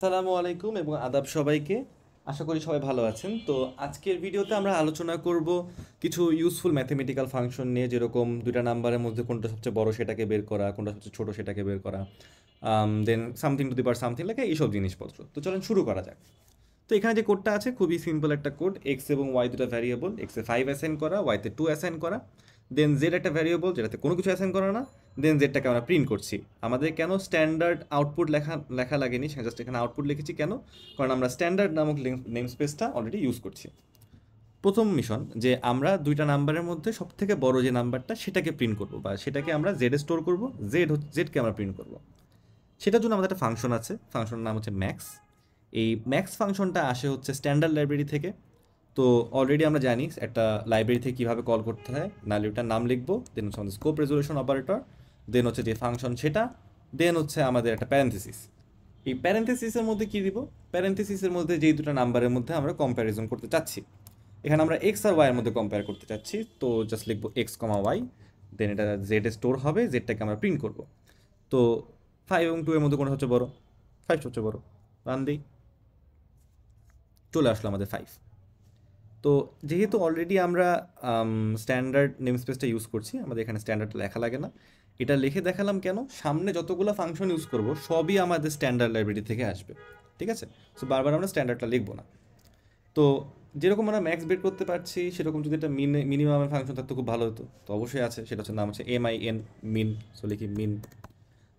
আসসালামু আলাইকুম এবং আদাব সবাইকে। আশা করি সবাই ভালো আছেন। তো আজকের ভিডিওতে আমরা আলোচনা করব কিছু ইউজফুল ম্যাথমেটিক্যাল ফাংশন নিয়ে, যেরকম দুইটা নাম্বারের মধ্যে কোনটা সবচেয়ে বড় সেটাকে বের করা, কোনটা সবচেয়ে ছোট সেটাকে বের করা, then something to the power something লেখা, এইসব জিনিসপত্র। তো চলেন শুরু করা যাক। তো এখানে যে কোডটা আছে খুবই সিম্পল একটা কোড। এক্স এবং ওয়াই দুটো ভ্যারিয়েবল, এক্সে 5 অ্যাসাইন করা, ওয়াইতে 2 অ্যাসাইন করা, দেন জেড একটা ভ্যারিয়েবল যেটাতে কোনো কিছু অ্যাসাইন করা না, দেন জেডটাকে আমরা প্রিন্ট করছি। আমাদের কেন স্ট্যান্ডার্ড আউটপুট লেখা লেখা লাগেনি, জাস্ট এখানে আউটপুট লিখেছি কেন, কারণ আমরা স্ট্যান্ডার্ড নামক নেম স্পেসটা অলরেডি ইউজ করছি। প্রথম মিশন যে আমরা দুইটা নাম্বারের মধ্যে সব থেকে বড় যে নাম্বারটা সেটাকে প্রিন্ট করব, বা সেটাকে আমরা জেডে স্টোর করব, জেডকে আমরা প্রিন্ট করব। সেটার জন্য আমাদের একটা ফাংশন আছে, ফাংশনের নাম হচ্ছে ম্যাক্স। এই ম্যাক্স ফাংশনটা আসে হচ্ছে স্ট্যান্ডার্ড লাইব্রেরি থেকে। তো অলরেডি আমরা জানি একটা লাইব্রেরি থেকে কীভাবে কল করতে হয়। লাইব্রেরিটার নাম লিখবো, দেন হচ্ছে আমাদের স্কোপ রেজলিউশন অপারেটর, দেন হচ্ছে যে ফাংশন সেটা, দেন হচ্ছে আমাদের একটা প্যারেন্থেসিস। এই প্যারেন্থেসিসের মধ্যে কী দিব, প্যারেন্থেসিসের মধ্যে যেই দুটো নাম্বারের মধ্যে আমরা কম্প্যারিজন করতে চাচ্ছি, এখানে আমরা এক্স আর ওয়াইয়ের মধ্যে কম্পেয়ার করতে চাচ্ছি, তো জাস্ট লিখবো এক্স কমা ওয়াই, দেন এটা জেডে স্টোর হবে, জেডটাকে আমরা প্রিন্ট করব। তো 5 এবং 2 এর মধ্যে কোনো সবচেয়ে বড়, 5 সবচেয়ে বড়, রান দিই, চলে আসলো আমাদের 5। তো যেহেতু অলরেডি আমরা স্ট্যান্ডার্ড নেম স্পেসটা ইউজ করছি, আমাদের এখানে স্ট্যান্ডার্ডটা লেখা লাগে না। এটা লিখে দেখালাম কেন, সামনে যতগুলো ফাংশন ইউজ করব সবই আমাদের স্ট্যান্ডার্ড লাইব্রেরি থেকে আসবে, ঠিক আছে? সো বারবার আমরা স্ট্যান্ডার্ডটা লিখবো না। তো যেরকম আমরা ম্যাক্স বের করতে পারছি, সেরকম যদি একটা মিনিমামের ফাংশন থাকতো খুব ভালো হতো। তো অবশ্যই আছে, সেটা হচ্ছে নাম হচ্ছে MIN, মিন। সো লিখি মিন,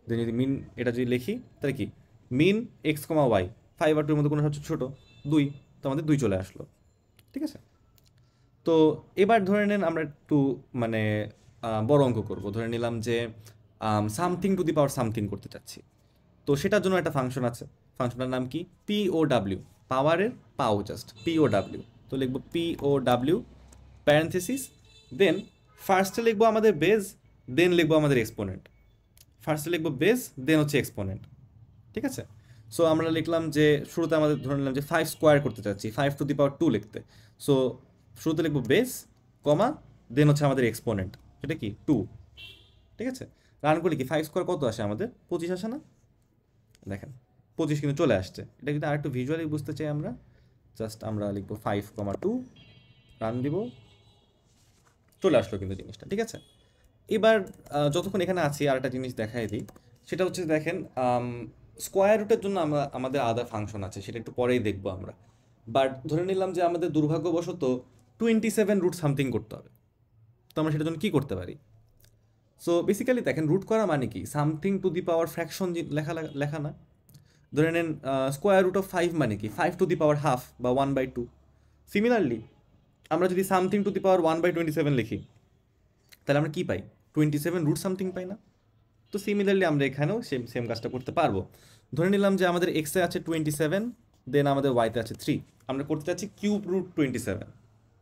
দেন যদি মিন এটা যদি লিখি তাহলে কি, মিন এক্স কমা ওয়াই, 5 আর 2 এর মধ্যে কোনো সবচেয়ে ছোটো 2, তো আমাদের 2 চলে আসলো, ঠিক আছে? তো এবার ধরে নেন আমরা একটু মানে বড় অঙ্ক করবো, ধরে নিলাম যে something to the power something করতে চাচ্ছি। তো সেটার জন্য একটা ফাংশন আছে, ফাংশনটার নাম কি, POW, পাওয়ারের পাও, জাস্ট POW। তো লিখবো POW প্যারেন্থেসিস, দেন ফার্স্টে লিখবো আমাদের বেজ, দেন লিখবো আমাদের এক্সপোনেন্ট। ফার্স্টে লিখবো বেজ, দেন হচ্ছে এক্সপোনেন্ট, ঠিক আছে? সো আমরা লিখলাম যে শুরুতে আমাদের ধরে নিলাম যে 5 স্কোয়ার করতে চাচ্ছি, 5 টু দি পাওয়ার 2 লিখতে। সো শুরুতে লিখবো বেস, কমা, দেন হচ্ছে আমাদের এক্সপোনেন্ট, সেটা কি 2, ঠিক আছে? রান করলে কি 5 স্কোয়ার কত আসে আমাদের, 25 আসে না? দেখেন 25 কিন্তু চলে আসছে। এটা কিন্তু আরেকটু ভিজুয়ালি বুঝতে চাই আমরা, জাস্ট আমরা লিখবো 5,2, রান দিব, চলে আসলো কিন্তু জিনিসটা, ঠিক আছে? এবার যতক্ষণ এখানে আছি আর একটা জিনিস দেখাই দিই, সেটা হচ্ছে দেখেন স্কোয়ার রুটের জন্য আমরা আমাদের আলাদা ফাংশন আছে, সেটা একটু পরেই দেখবো আমরা। বাট ধরে নিলাম যে আমাদের দুর্ভাগ্যবশত 27 রুট সামথিং করতে হবে। তো আমরা সেটার জন্য কী করতে পারি? সো বেসিক্যালি দেখেন, রুট করা মানে কি, something to the power fraction লেখা লেখা না। ধরে নেন স্কোয়ার রুট অফ 5 মানে কি, 5 টু দি পাওয়ার হাফ বা 1/2। সিমিলারলি আমরা যদি সামথিং টু দি পাওয়ার 1/27 লিখি, তাহলে আমরা কি পাই, 27 রুট সামথিং পাই না? তো সিমিলারলি আমরা এখানেও সেম সেম কাজটা করতে পারবো। ধরে নিলাম যে আমাদের এক্সে আছে 27, দেন আমাদের ওয়াইতে আছে 3, আমরা করতে চাচ্ছি কিউব রুট 27,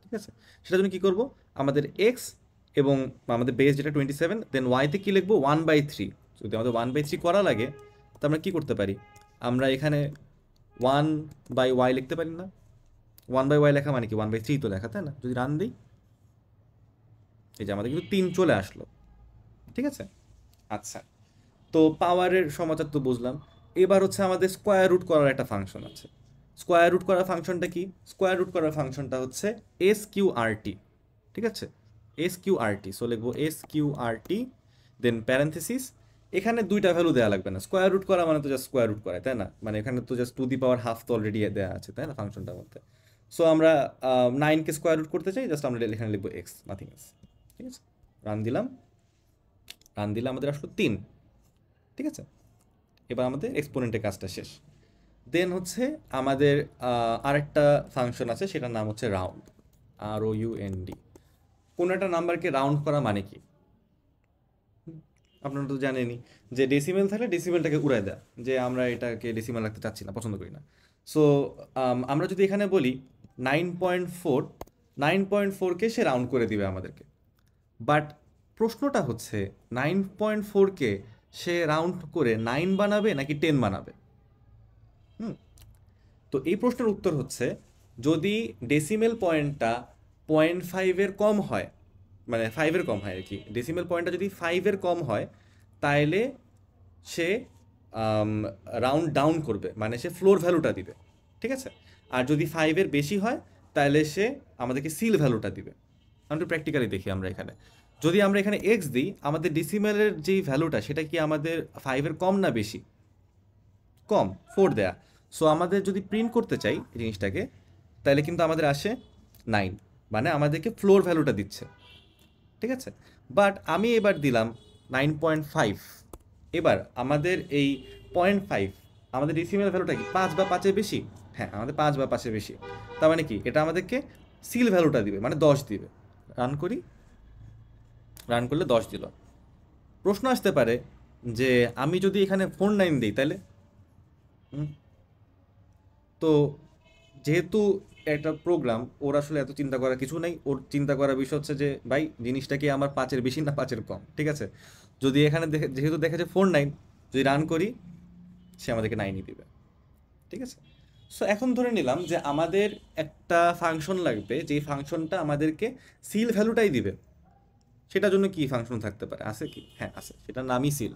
ঠিক আছে? সেটার জন্য কী করবো, আমাদের এক্স এবং আমাদের বেস যেটা 27, দেন ওয়াইতে কী লিখবো, 1/3। যদি আমাদের 1/3 করা লাগে, তো আমরা কী করতে পারি, আমরা এখানে 1/y লিখতে পারি না? 1/y লেখা মানে কি, 1/3 তো লেখা, তাই না? যদি রান দিই, এই যে আমাদের কিন্তু 3 চলে আসলো, ঠিক আছে? আচ্ছা, তো পাওয়ারের সমাচার তো বুঝলাম। এবার হচ্ছে আমাদের স্কোয়ার রুট করার একটা ফাংশন আছে। স্কোয়ার রুট করার ফাংশনটা কি, স্কোয়ার রুট করার ফাংশনটা হচ্ছে SQRT, ঠিক আছে? SQRT, সো লিখবো SQRT, দেন প্যারেন্থেসিস। এখানে দুইটা ভ্যালু দেওয়া লাগবে না, স্কোয়ার রুট করা মানে তো জাস্ট স্কোয়ার রুট করা, তাই না? মানে এখানে তো just two the power half তো অলরেডি দেওয়া আছে, তাই না, ফাংশনটার মধ্যে। সো আমরা 9কে স্কোয়ার রুট করতে চাই, জাস্ট আমরা এখানে লিখবো এক্স, নাথিং এলস, ঠিক আছে? রান দিলাম, রান দিলে আমাদের আসলো 3, ঠিক আছে? এবার আমাদের এক্সপোনেন্টের কাজটা শেষ। দেন হচ্ছে আমাদের আরেকটা ফাংশন আছে, সেটার নাম হচ্ছে রাউন্ড, ROUND। কোনো একটা নাম্বারকে রাউন্ড করা মানে কি, আপনারা তো জানেনই যে ডেসিমেল থাকলে ডেসিমেলটাকে উড়ায় দেয়, যে আমরা এটাকে ডেসিমেল রাখতে চাচ্ছি না, পছন্দ করি না। সো আমরা যদি এখানে বলি 9.4, 9.4কে সে রাউন্ড করে দিবে আমাদেরকে। বাট প্রশ্নটা হচ্ছে 9.4কে সে রাউন্ড করে 9 বানাবে নাকি 10 বানাবে? হুম, তো এই প্রশ্নের উত্তর হচ্ছে, যদি ডেসিমেল পয়েন্টটা 0.5-এর কম হয়, মানে 5-এর কম হয় আর কি, ডেসিমেল পয়েন্টটা যদি 5-এর কম হয়, তাহলে সে রাউন্ড ডাউন করবে, মানে সে ফ্লোর ভ্যালুটা দিবে, ঠিক আছে। আর যদি 5-এর বেশি হয় তাহলে সে আমাদেরকে সিল ভ্যালুটা দিবে। আমরা একটু প্র্যাকটিক্যালি দেখি আমরা এখানে, যদি আমরা এখানে এক্স দিই, আমাদের ডিসিমেলের যেই ভ্যালুটা সেটা কি আমাদের 5-এর কম না বেশি? কম, 4 দেয়া। সো আমাদের যদি প্রিন্ট করতে চাই এই জিনিসটাকে, তাহলে কিন্তু আমাদের আসে 9, মানে আমাদেরকে ফ্লোর ভ্যালুটা দিচ্ছে, ঠিক আছে। বাট আমি এবার দিলাম 9.5, এবার আমাদের এই 0.5, আমাদের ডিসিমেল ভ্যালুটা কি 5 বা 5-এর বেশি? হ্যাঁ, আমাদের 5 বা 5-এর বেশি। তার মানে কি এটা আমাদেরকে সিল ভ্যালুটা দিবে, মানে 10 দিবে। রান করি, রান করলে 10 দিল। প্রশ্ন আসতে পারে যে আমি যদি এখানে 4.9 দিই তাহলে? হুম, তো যেহেতু একটা প্রোগ্রাম, ওর আসলে এত চিন্তা করার কিছু নেই। ওর চিন্তা করার বিষয় হচ্ছে যে ভাই জিনিসটা কি আমার 5-এর বেশি না 5-এর কম, ঠিক আছে। যদি এখানে দেখে, যেহেতু দেখা যায় 4.9, যদি রান করি সে আমাদেরকে 9ই দিবে, ঠিক আছে। সো এখন ধরে নিলাম যে আমাদের একটা ফাংশন লাগবে, যেই ফাংশনটা আমাদেরকে সিল ভ্যালুটাই দিবে। সেটার জন্য কি ফাংশন থাকতে পারে? আছে কি? হ্যাঁ আছে, সেটার নামই সিল,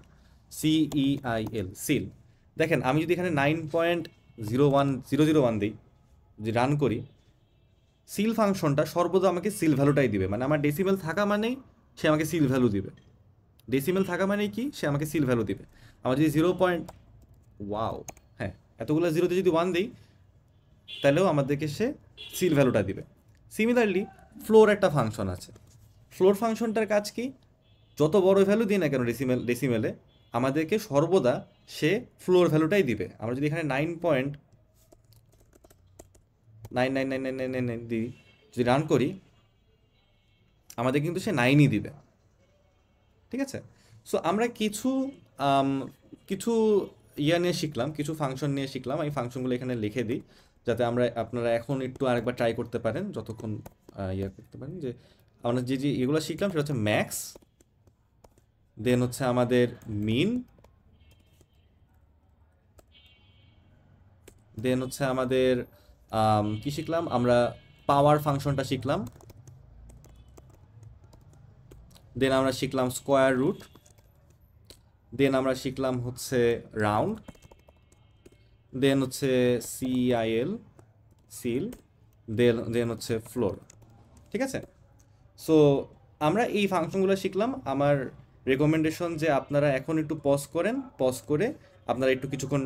CEIL, সিল। দেখেন আমি যদি এখানে 9.01001 দিই, যদি রান করি, সিল ফাংশনটা সর্বদা আমাকে সিল ভ্যালুটাই দিবে, মানে আমার ডেসিমেল থাকা মানেই সে আমাকে সিল ভ্যালু দিবে। ডেসিমেল থাকা মানেই কি? সে আমাকে সিল ভ্যালু দিবে। আমার যদি 0. ওয়াও, হ্যাঁ, এতগুলো জিরোতে যদি 1 দিই তাহলেও আমাদেরকে সে সিল ভ্যালুটা দিবে। সিমিলারলি ফ্লোর একটা ফাংশন আছে। ফ্লোর ফাংশনটার কাজ কি? যত বড় ভ্যালু দিই না কেন ডেসিমেলে, আমাদেরকে সর্বদা সে ফ্লোর ভ্যালুটাই দিবে। আমরা যদি এখানে 9.9999999 দিই, যদি রান করি, আমাদের কিন্তু সে 9ই দিবে, ঠিক আছে। সো আমরা কিছু আম, কিছু ইয়া নিয়ে শিখলাম, কিছু ফাংশন নিয়ে শিখলাম। এই ফাংশনগুলো এখানে লিখে দিই যাতে আপনারা এখন একটু আরেকবার ট্রাই করতে পারেন, যতক্ষণ ইয়া করতে পারেন। যে আমরা যে যে এগুলো শিখলাম সেটা হচ্ছে ম্যাক্স, দেন হচ্ছে আমাদের মিন, দেন হচ্ছে আমাদের কি শিখলাম আমরা? পাওয়ার ফাংশনটা শিখলাম, দেন আমরা শিখলাম স্কোয়ার রুট, দেন আমরা শিখলাম হচ্ছে রাউন্ড, দেন হচ্ছে CEIL, সিল, দেন হচ্ছে ফ্লোর, ঠিক আছে। সো আমরা এই ফাংশনগুলো শিখলাম। আমার রেকমেন্ডেশন যে আপনারা এখন একটু পজ করেন, পজ করে আপনারা একটু কিছুক্ষণ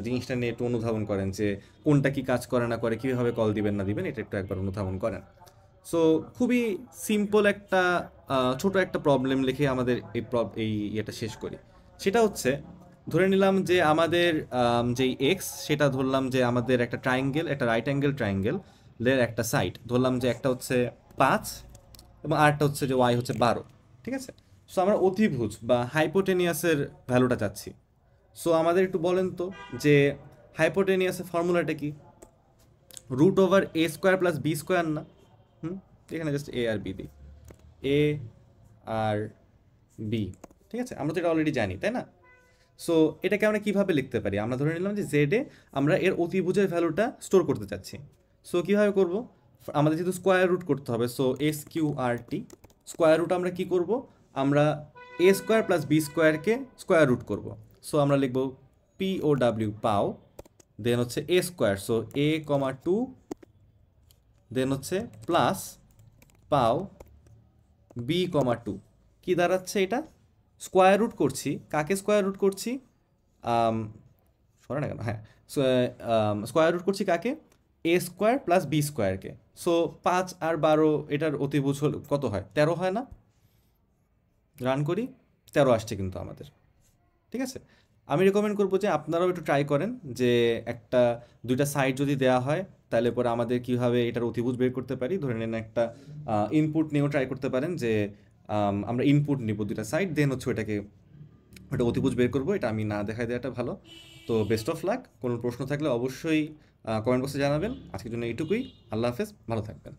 জিনিসটা নিয়ে একটু অনুধাবন করেন যে কোনটা কি কাজ করে না করে, কীভাবে কল দিবেন না দিবেন, এটা একটু একবার অনুধাবন করেন। সো খুবই সিম্পল একটা ছোট একটা প্রবলেম লিখে আমাদের এই ইয়েটা শেষ করি। সেটা হচ্ছে, ধরে নিলাম যে আমাদের যেই এক্স, সেটা ধরলাম যে আমাদের একটা ট্রায়াঙ্গেল, একটা রাইট অ্যাঙ্গেল ট্রায়াঙ্গেলের একটা সাইড ধরলাম যে একটা হচ্ছে 5 এবং আরেকটা হচ্ছে যে ওয়াই হচ্ছে 12, ঠিক আছে। সো আমরা অতিভুজ বা হাইপোটেনিয়াসের ভ্যালুটা চাচ্ছি। সো আমাদের একটু বলেন তো যে হাইপোটেনিয়াসের ফর্মুলাটা কি? √(a²+b²) না? হুম, এখানে জাস্ট এ আর বি দিই, এ আর বি, ঠিক আছে। আমরা তো এটা অলরেডি জানি, তাই না? সো এটাকে আমরা কীভাবে লিখতে পারি? আমরা ধরে নিলাম যে জেডে আমরা এর অতিভুজের ভ্যালুটা স্টোর করতে চাচ্ছি। সো কীভাবে করব? আমাদের যেহেতু স্কোয়ার রুট করতে হবে, সো SQRT, স্কোয়ার রুট আমরা কি করব? আমরা a²+b²কে স্কোয়ার রুট করব। সো আমরা লিখব POW, পাও, দেন হচ্ছে a², সো a,2, দেন হচ্ছে প্লাস পাও b,2। কি দাঁড়াচ্ছে এটা? স্কোয়ার রুট করছি, কাকে স্কোয়ার রুট করছি? সরে না কেন, হ্যাঁ, স্কোয়ার রুট করছি কাকে? a²+b²কে। সো 5 আর 12 এটার অতিভুজ হল কত হয়? 13 হয় না? রান করি, 13 আসছে কিন্তু আমাদের, ঠিক আছে। আমি রেকমেন্ড করবো যে আপনারাও একটু ট্রাই করেন যে একটা দুইটা সাইড যদি দেওয়া হয় তাহলে পরে আমাদের কীভাবে এটার অতিভুজ বের করতে পারি। ধরে নেন একটা ইনপুট নিয়েও ট্রাই করতে পারেন যে আমরা ইনপুট নিব দুইটা সাইড, দেন হচ্ছে ওটা অতিভুজ বের করবো। এটা আমি না দেখাই দেওয়াটা ভালো। তো বেস্ট অফ লাক। কোনো প্রশ্ন থাকলে অবশ্যই কমেন্ট বক্সে জানাবেন। আজকের জন্য এইটুকুই। আল্লাহ হাফেজ, ভালো থাকবেন।